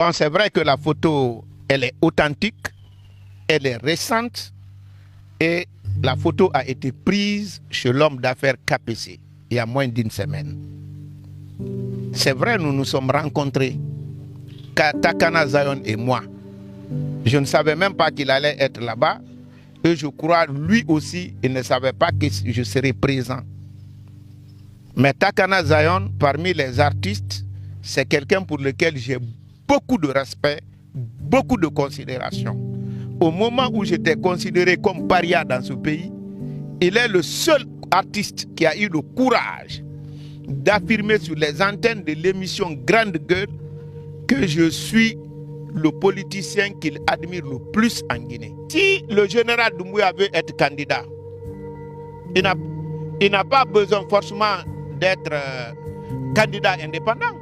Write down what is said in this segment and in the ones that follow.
Bon, c'est vrai que la photo, elle est authentique, elle est récente et la photo a été prise chez l'homme d'affaires KPC il y a moins d'une semaine. C'est vrai, nous nous sommes rencontrés, Takana Zion et moi. Je ne savais même pas qu'il allait être là-bas et je crois lui aussi, il ne savait pas que je serais présent. Mais Takana Zion, parmi les artistes, c'est quelqu'un pour lequel j'ai beaucoup de respect, beaucoup de considération. Au moment où j'étais considéré comme paria dans ce pays, il est le seul artiste qui a eu le courage d'affirmer sur les antennes de l'émission Grande Gueule que je suis le politicien qu'il admire le plus en Guinée. Si le général Doumbouya veut être candidat, il n'a pas besoin forcément d'être candidat indépendant.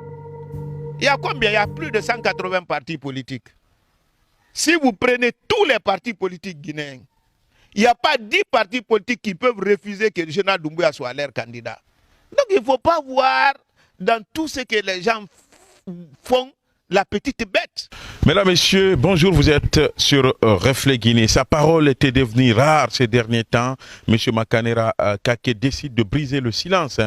Il y a combien? Il y a plus de 180 partis politiques. Si vous prenez tous les partis politiques guinéens, il n'y a pas 10 partis politiques qui peuvent refuser que le général Doumbouya soit leur candidat. Donc il ne faut pas voir dans tout ce que les gens font la petite bête. Mesdames, Messieurs, bonjour, vous êtes sur Reflet Guinée. Sa parole était devenue rare ces derniers temps. Monsieur Makanera Kake décide de briser le silence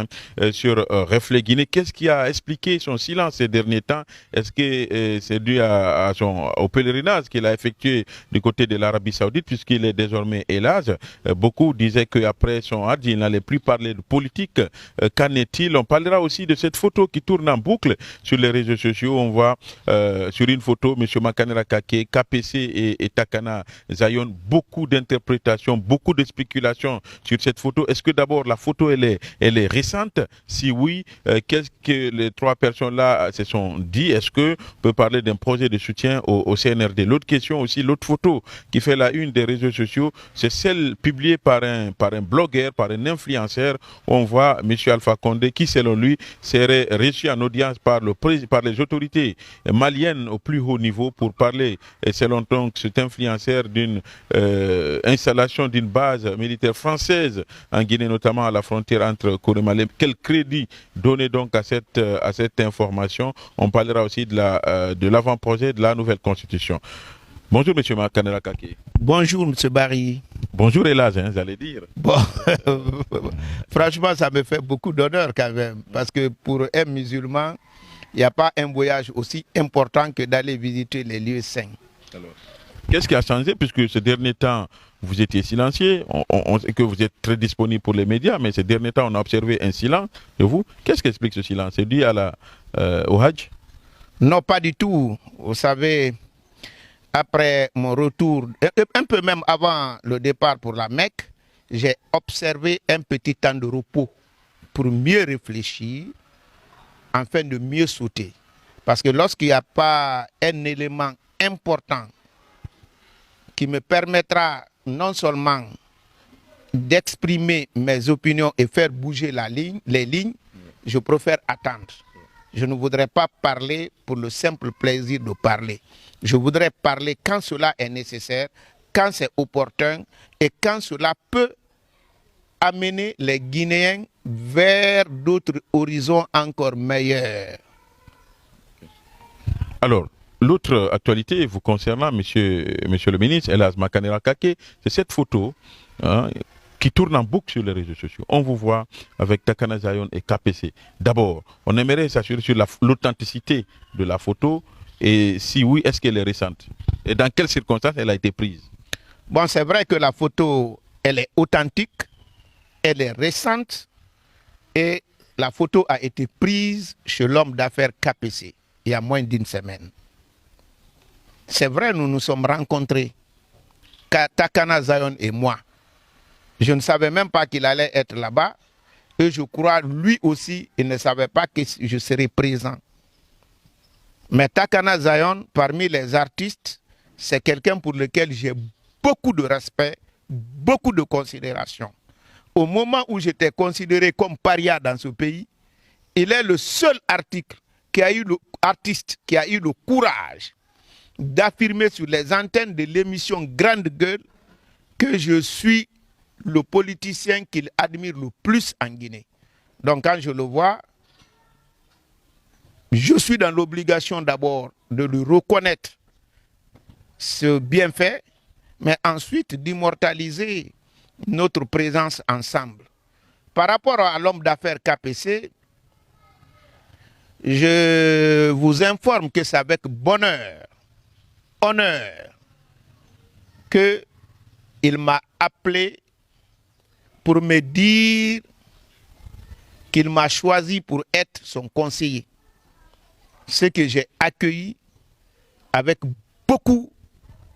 sur Reflet Guinée. Qu'est-ce qui a expliqué son silence ces derniers temps? Est-ce que c'est dû au pèlerinage qu'il a effectué du côté de l'Arabie Saoudite, puisqu'il est désormais hélas? Beaucoup disaient qu'après son hajj, il n'allait plus parler de politique. Qu'en est-il? On parlera aussi de cette photo qui tourne en boucle sur les réseaux sociaux. On voit sur une photo, M. Makanera Kake, KPC et Takana Zion, beaucoup d'interprétations, beaucoup de spéculations sur cette photo. Est-ce que d'abord la photo elle est récente? Si oui, qu'est-ce que les trois personnes-là se sont dit? Est-ce qu'on peut parler d'un projet de soutien au CNRD? L'autre question aussi, l'autre photo qui fait la une des réseaux sociaux, c'est celle publiée par un blogueur, par un influenceur. On voit M. Alpha Condé qui, selon lui, serait reçu en audience par les autorités malienne au plus haut niveau pour parler, et selon donc cet influenceur, d'une installation d'une base militaire française en Guinée, notamment à la frontière entre Kourémalem. Quel crédit donner donc à cette information? On parlera aussi de l'avant-projet de la nouvelle constitution. Bonjour M. Makanera Kake. Bonjour M. Barry. Bonjour hélas, vous allez dire. Bon, franchement, ça me fait beaucoup d'honneur quand même, parce que pour un musulman, il n'y a pas un voyage aussi important que d'aller visiter les lieux saints. Alors, qu'est-ce qui a changé, puisque ces derniers temps, vous étiez silencieux, on sait que vous êtes très disponible pour les médias, mais ces derniers temps, on a observé un silence de vous. Qu'est-ce qui explique ce silence? C'est dû au Hajj? Non, pas du tout. Vous savez, après mon retour, un peu même avant le départ pour la Mecque, j'ai observé un petit temps de repos pour mieux réfléchir, afin de mieux sauter. Parce que lorsqu'il n'y a pas un élément important qui me permettra non seulement d'exprimer mes opinions et faire bouger les lignes, je préfère attendre. Je ne voudrais pas parler pour le simple plaisir de parler. Je voudrais parler quand cela est nécessaire, quand c'est opportun et quand cela peut amener les Guinéens vers d'autres horizons encore meilleurs. Alors, l'autre actualité vous concernant, monsieur le ministre, Hélas Makanera Kake, c'est cette photo qui tourne en boucle sur les réseaux sociaux. On vous voit avec Takana Zion et KPC. D'abord, on aimerait s'assurer sur l'authenticité de la photo et si oui, est-ce qu'elle est récente? Et dans quelles circonstances elle a été prise? Bon, c'est vrai que la photo, elle est authentique, elle est récente et la photo a été prise chez l'homme d'affaires KPC il y a moins d'une semaine. C'est vrai, nous nous sommes rencontrés, Takana Zion et moi. Je ne savais même pas qu'il allait être là-bas et je crois lui aussi, il ne savait pas que je serais présent. Mais Takana Zion, parmi les artistes, c'est quelqu'un pour lequel j'ai beaucoup de respect, beaucoup de considération. Au moment où j'étais considéré comme paria dans ce pays, il est le seul artiste qui a eu le courage d'affirmer sur les antennes de l'émission Grande Gueule que je suis le politicien qu'il admire le plus en Guinée. Donc quand je le vois, je suis dans l'obligation d'abord de lui reconnaître ce bienfait, mais ensuite d'immortaliser notre présence ensemble. Par rapport à l'homme d'affaires KPC, je vous informe que c'est avec bonheur, honneur, qu'il m'a appelé pour me dire qu'il m'a choisi pour être son conseiller. Ce que j'ai accueilli avec beaucoup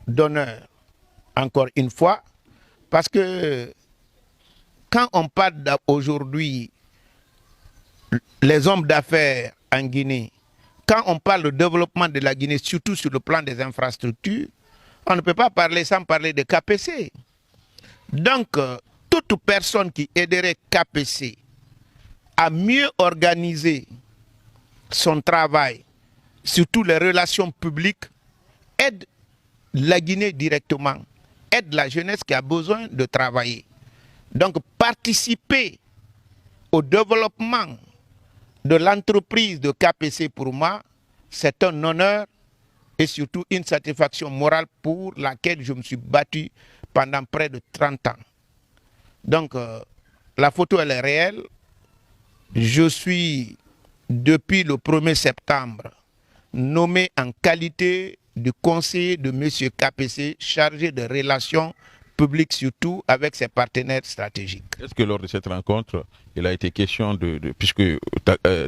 d'honneur, encore une fois, parce que quand on parle aujourd'hui les hommes d'affaires en Guinée, quand on parle de développement de la Guinée, surtout sur le plan des infrastructures, on ne peut pas parler sans parler de KPC. Donc, toute personne qui aiderait KPC à mieux organiser son travail, surtout les relations publiques, aide la Guinée directement, aide la jeunesse qui a besoin de travailler. Donc, participer au développement de l'entreprise de KPC pour moi, c'est un honneur et surtout une satisfaction morale pour laquelle je me suis battu pendant près de 30 ans. Donc, la photo, elle est réelle. Je suis, depuis le 1er septembre, nommé en qualité de conseiller de M. KPC, chargé de relations publiques surtout avec ses partenaires stratégiques. Est-ce que lors de cette rencontre, il a été question puisque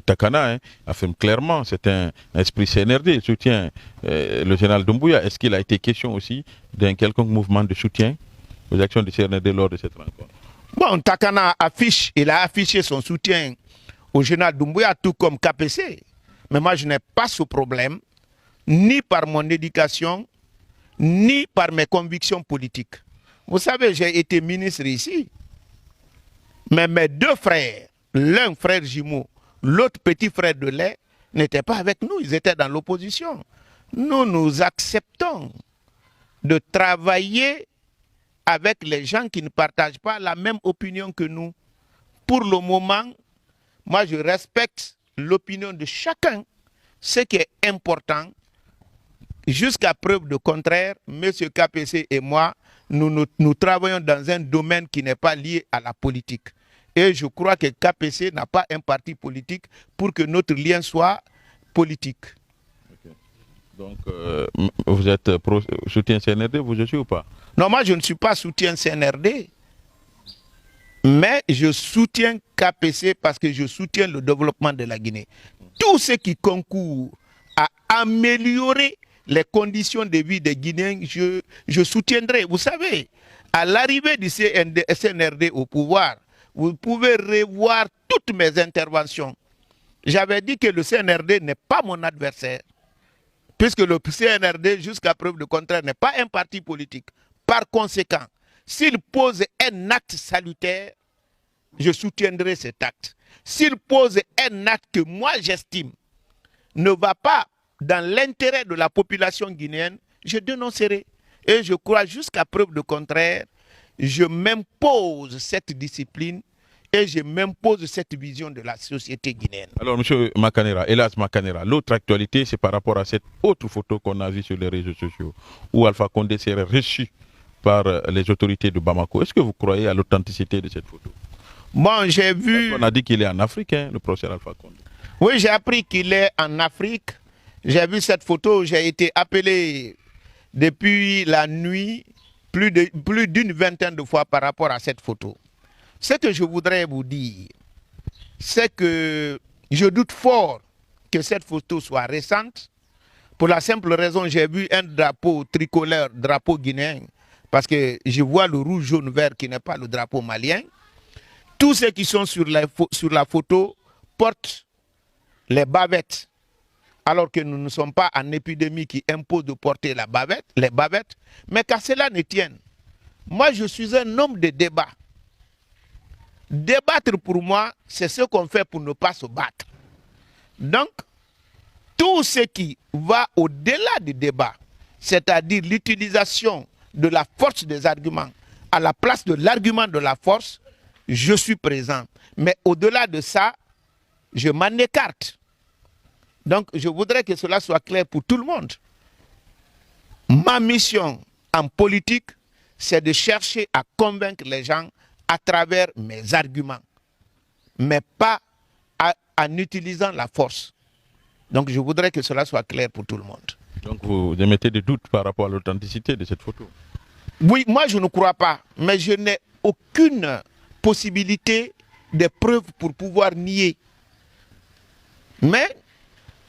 Takana affirme clairement, c'est un esprit CNRD, il soutient le général Doumbouya, est-ce qu'il a été question aussi d'un quelconque mouvement de soutien aux actions du CNRD lors de cette rencontre? Bon, Takana il a affiché son soutien au général Doumbouya, tout comme KPC. Mais moi, je n'ai pas ce problème, ni par mon éducation, ni par mes convictions politiques. Vous savez, j'ai été ministre ici, mais mes deux frères, l'un frère jumeau, l'autre petit frère de lait, n'étaient pas avec nous, ils étaient dans l'opposition. Nous acceptons de travailler avec les gens qui ne partagent pas la même opinion que nous. Pour le moment, moi je respecte l'opinion de chacun. Ce qui est important, jusqu'à preuve de contraire, M. KPC et moi, nous travaillons dans un domaine qui n'est pas lié à la politique. Et je crois que KPC n'a pas un parti politique pour que notre lien soit politique. Okay. Donc, vous êtes soutien CNRD, vous aussi ou pas? Non, moi je ne suis pas soutien CNRD, mais je soutiens KPC parce que je soutiens le développement de la Guinée. Tout ce qui concourt à améliorer les conditions de vie des Guinéens, je soutiendrai. Vous savez, à l'arrivée du CNRD au pouvoir, vous pouvez revoir toutes mes interventions. J'avais dit que le CNRD n'est pas mon adversaire, puisque le CNRD, jusqu'à preuve de contraire, n'est pas un parti politique. Par conséquent, s'il pose un acte salutaire, je soutiendrai cet acte. S'il pose un acte que moi j'estime ne va pas dans l'intérêt de la population guinéenne, je dénoncerai. Et je crois, jusqu'à preuve de contraire, je m'impose cette discipline et je m'impose cette vision de la société guinéenne. Alors, M. Makanera, Hélas Makanera, l'autre actualité, c'est par rapport à cette autre photo qu'on a vue sur les réseaux sociaux, où Alpha Condé serait reçu par les autorités de Bamako. Est-ce que vous croyez à l'authenticité de cette photo? Bon, j'ai vu... On a dit qu'il est en Afrique, hein, le professeur Alpha Condé. Oui, j'ai appris qu'il est en Afrique. J'ai vu cette photo, j'ai été appelé depuis la nuit plus d'une vingtaine de fois par rapport à cette photo. Ce que je voudrais vous dire, c'est que je doute fort que cette photo soit récente. Pour la simple raison, j'ai vu un drapeau tricolore, drapeau guinéen, parce que je vois le rouge, jaune, vert qui n'est pas le drapeau malien. Tous ceux qui sont sur la photo portent les bavettes, alors que nous ne sommes pas en épidémie qui impose de porter les bavettes, mais qu'à cela ne tienne. Moi, je suis un homme de débat. Débattre pour moi, c'est ce qu'on fait pour ne pas se battre. Donc, tout ce qui va au-delà du débat, c'est-à-dire l'utilisation de la force des arguments à la place de l'argument de la force, je suis présent. Mais au-delà de ça, je m'en écarte. Donc, je voudrais que cela soit clair pour tout le monde. Ma mission en politique, c'est de chercher à convaincre les gens à travers mes arguments, mais pas en utilisant la force. Donc, je voudrais que cela soit clair pour tout le monde. Donc, vous émettez des doutes par rapport à l'authenticité de cette photo? Oui, moi, je ne crois pas, mais je n'ai aucune possibilité de preuves pour pouvoir nier. Mais,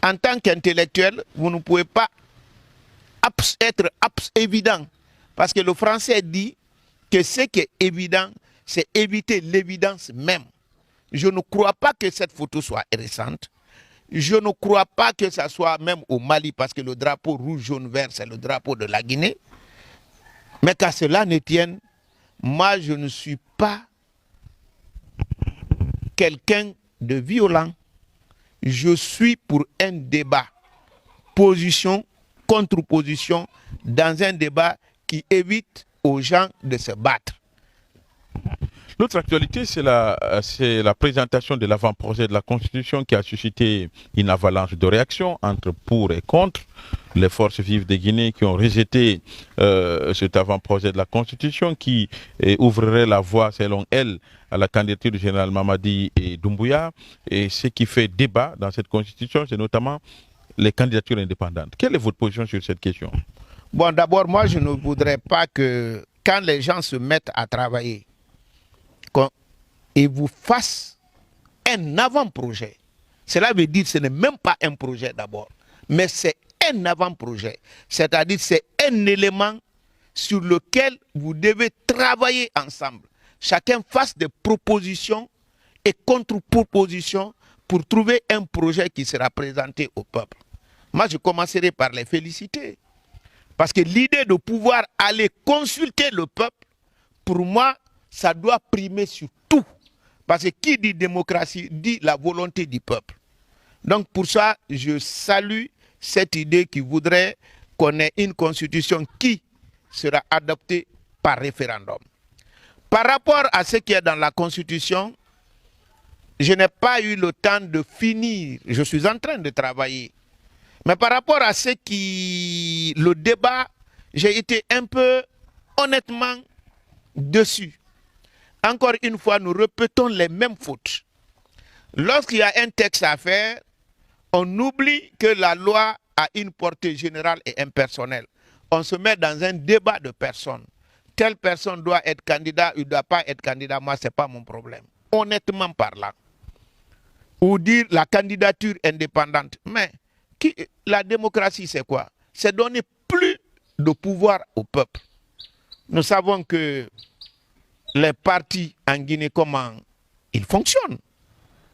en tant qu'intellectuel, vous ne pouvez pas être évident. Parce que le français dit que ce qui est évident, c'est éviter l'évidence même. Je ne crois pas que cette photo soit récente. Je ne crois pas que ça soit même au Mali, parce que le drapeau rouge, jaune, vert, c'est le drapeau de la Guinée. Mais qu'à cela ne tienne, moi, je ne suis pas quelqu'un de violent. Je suis pour un débat, position contre position, dans un débat qui évite aux gens de se battre. L'autre actualité, c'est la présentation de l'avant-projet de la Constitution qui a suscité une avalanche de réactions entre pour et contre. Les forces vives de Guinée qui ont rejeté cet avant-projet de la Constitution qui ouvrirait la voie, selon elles, à la candidature du général Mamadi et Doumbouya. Et ce qui fait débat dans cette Constitution, c'est notamment les candidatures indépendantes. Quelle est votre position sur cette question? Bon, d'abord, moi, je ne voudrais pas que, quand les gens se mettent à travailler, ils vous fassent un avant-projet. Cela veut dire que ce n'est même pas un projet d'abord, mais c'est un avant-projet. C'est-à-dire c'est un élément sur lequel vous devez travailler ensemble. Chacun fasse des propositions et contre-propositions pour trouver un projet qui sera présenté au peuple. Moi, je commencerai par les féliciter. Parce que l'idée de pouvoir aller consulter le peuple, pour moi, ça doit primer sur tout. Parce que qui dit démocratie dit la volonté du peuple. Donc pour ça, je salue cette idée qui voudrait qu'on ait une constitution qui sera adoptée par référendum. Par rapport à ce qui est dans la constitution, je n'ai pas eu le temps de finir. Je suis en train de travailler. Mais par rapport à ce qui... le débat, j'ai été un peu honnêtement dessus. Encore une fois, nous répétons les mêmes fautes. Lorsqu'il y a un texte à faire, on oublie que la loi a une portée générale et impersonnelle. On se met dans un débat de personnes. Telle personne doit être candidat, il ne doit pas être candidat, moi, ce n'est pas mon problème. Honnêtement parlant. Ou dire la candidature indépendante. Mais la démocratie, c'est quoi? C'est donner plus de pouvoir au peuple. Nous savons que les partis en Guinée, comment ils fonctionnent.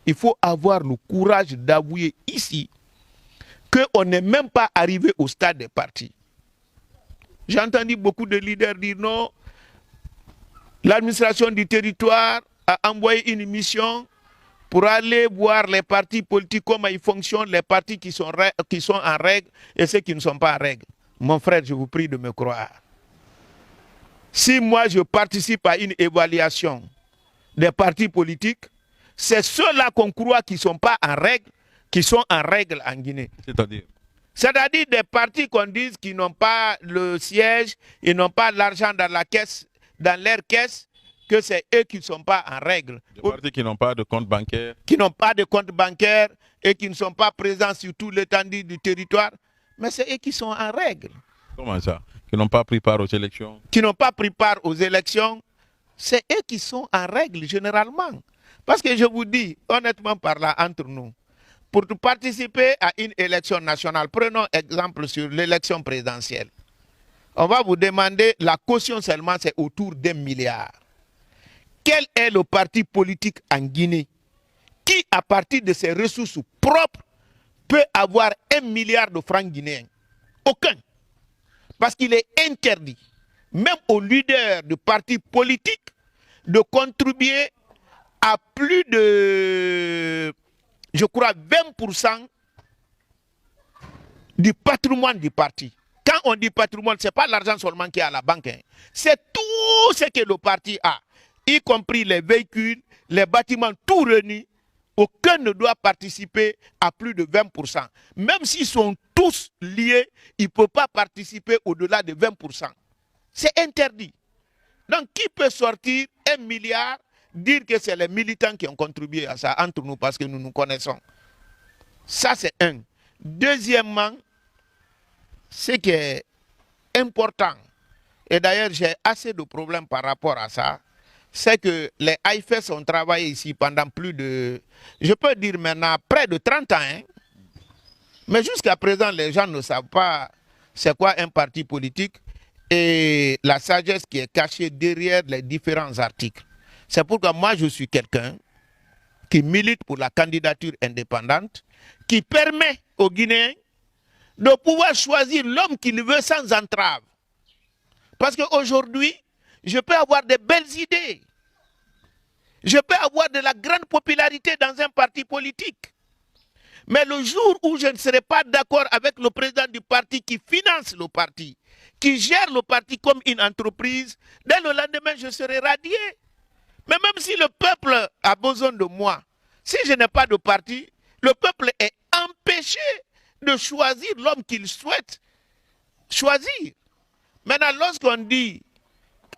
Il faut avoir le courage d'avouer ici qu'on n'est même pas arrivé au stade des partis. J'ai entendu beaucoup de leaders dire non, l'administration du territoire a envoyé une mission pour aller voir les partis politiques, comment ils fonctionnent, les partis qui sont en règle et ceux qui ne sont pas en règle. Mon frère, je vous prie de me croire. Si moi je participe à une évaluation des partis politiques, c'est ceux-là qu'on croit qui ne sont pas en règle, qui sont en règle en Guinée. C'est-à-dire des partis qu'on dit qui n'ont pas le siège, ils n'ont pas l'argent dans la caisse, dans leur caisse, que c'est eux qui ne sont pas en règle. Des partis qui n'ont pas de compte bancaire. Qui n'ont pas de compte bancaire et qui ne sont pas présents sur tout l'étendue du territoire. Mais c'est eux qui sont en règle. Comment ça? Qui n'ont pas pris part aux élections. Qui n'ont pas pris part aux élections. C'est eux qui sont en règle généralement. Parce que je vous dis, honnêtement parlant, entre nous, pour participer à une élection nationale, prenons exemple sur l'élection présidentielle. On va vous demander, la caution seulement, c'est autour d'1 milliard. Quel est le parti politique en Guinée qui, à partir de ses ressources propres, peut avoir 1 milliard de francs guinéens? Aucun. Parce qu'il est interdit, même aux leaders de partis politiques, de contribuer à plus de, je crois, 20% du patrimoine du parti. Quand on dit patrimoine, ce n'est pas l'argent seulement qui est à la banque. Hein. C'est tout ce que le parti a, y compris les véhicules, les bâtiments, tout réunis. aucun ne doit participer à plus de 20%. Même s'ils sont tous liés, il ne peut pas participer au-delà de 20%. C'est interdit. Donc, qui peut sortir 1 milliard, dire que c'est les militants qui ont contribué à ça entre nous parce que nous nous connaissons? Ça, c'est un. Deuxièmement, ce qui est important, et d'ailleurs j'ai assez de problèmes par rapport à ça, c'est que les AIFES ont travaillé ici pendant plus de, je peux dire maintenant, près de 30 ans. Hein. Mais jusqu'à présent, les gens ne savent pas c'est quoi un parti politique et la sagesse qui est cachée derrière les différents articles. C'est pourquoi moi je suis quelqu'un qui milite pour la candidature indépendante, qui permet aux Guinéens de pouvoir choisir l'homme qu'il veut sans entrave. Parce qu'aujourd'hui, je peux avoir de belles idées. Je peux avoir de la grande popularité dans un parti politique. Mais le jour où je ne serai pas d'accord avec le président du parti qui finance le parti, qui gère le parti comme une entreprise, dès le lendemain, je serai radié. Mais même si le peuple a besoin de moi, si je n'ai pas de parti, le peuple est empêché de choisir l'homme qu'il souhaite choisir. Maintenant, lorsqu'on dit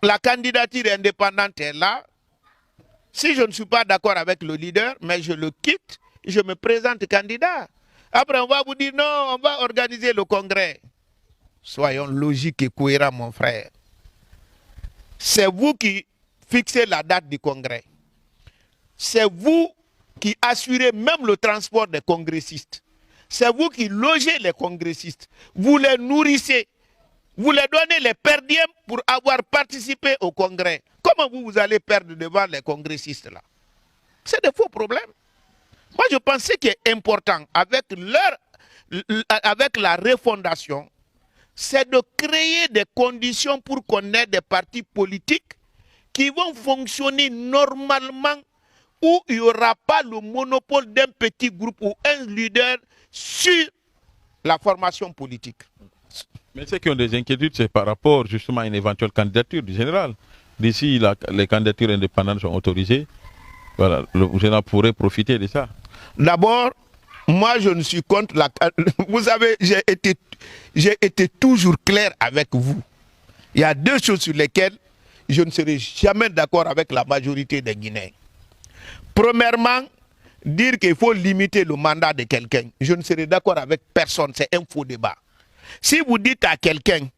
la candidature indépendante est là, si je ne suis pas d'accord avec le leader, mais je le quitte, je me présente candidat. Après, on va vous dire non, on va organiser le congrès. Soyons logiques et cohérents, mon frère. C'est vous qui fixez la date du congrès. C'est vous qui assurez même le transport des congressistes. C'est vous qui logez les congressistes. Vous les nourrissez. Vous les donnez les perdièmes pour avoir participé au congrès. Comment vous allez perdre devant les congressistes là? C'est des faux problèmes. Moi, je pense qu'il est important avec la refondation, c'est de créer des conditions pour qu'on ait des partis politiques qui vont fonctionner normalement, où il n'y aura pas le monopole d'un petit groupe ou un leader sur la formation politique. Mais ceux qui ont des inquiétudes, c'est par rapport justement à une éventuelle candidature du général. D'ici, les candidatures indépendantes sont autorisées. Voilà, le général pourrait profiter de ça. D'abord, moi je ne suis contre la... Vous savez, j'ai été toujours clair avec vous. Il y a deux choses sur lesquelles je ne serai jamais d'accord avec la majorité des Guinéens. Premièrement, dire qu'il faut limiter le mandat de quelqu'un. Je ne serai d'accord avec personne, c'est un faux débat. Si vous dites à quelqu'un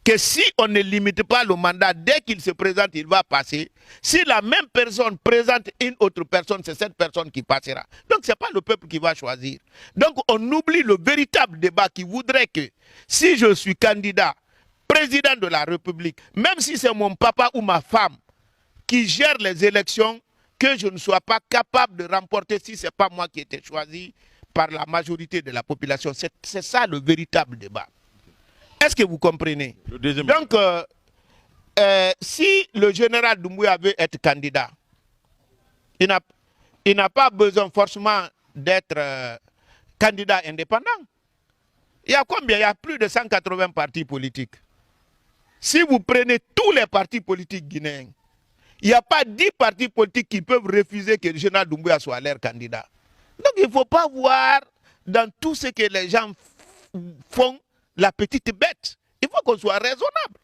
que si on ne limite pas le mandat, dès qu'il se présente, il va passer. Si la même personne présente une autre personne, c'est cette personne qui passera. Donc ce n'est pas le peuple qui va choisir. Donc on oublie le véritable débat qui voudrait que si je suis candidat, président de la République, même si c'est mon papa ou ma femme qui gère les élections, que je ne sois pas capable de remporter si ce n'est pas moi qui ai été choisi par la majorité de la population. C'est ça le véritable débat. Est-ce que vous comprenez? Donc, si le général Doumbouya veut être candidat, il n'a pas besoin forcément d'être candidat indépendant. Il y a combien? Il y a plus de 180 partis politiques. Si vous prenez tous les partis politiques guinéens, il n'y a pas 10 partis politiques qui peuvent refuser que le général Doumbouya soit leur candidat. Donc il ne faut pas voir dans tout ce que les gens font la petite bête. Il faut qu'on soit raisonnable.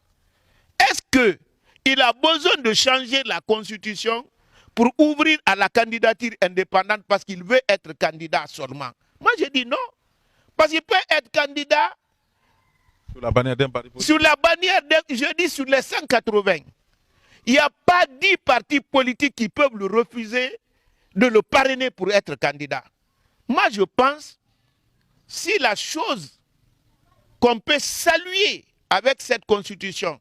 Est-ce qu'il a besoin de changer la constitution pour ouvrir à la candidature indépendante parce qu'il veut être candidat seulement? Moi je dis non. Parce qu'il peut être candidat sur la bannière d'un parti politique. Sur la bannière, je dis sur les 180. Il n'y a pas 10 partis politiques qui peuvent le refuser de le parrainer pour être candidat. Moi, je pense, si la chose qu'on peut saluer avec cette constitution,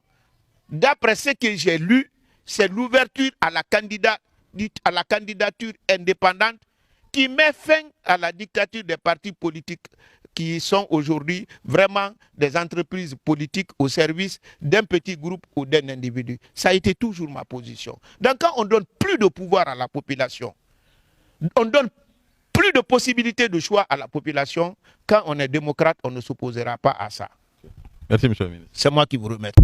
d'après ce que j'ai lu, c'est l'ouverture à la candidature indépendante qui met fin à la dictature des partis politiques qui sont aujourd'hui vraiment des entreprises politiques au service d'un petit groupe ou d'un individu. Ça a été toujours ma position. Donc quand on donne plus de pouvoir à la population, on donne plus de possibilités de choix à la population, quand on est démocrate, on ne s'opposera pas à ça. Merci, M. le ministre. C'est moi qui vous remercie.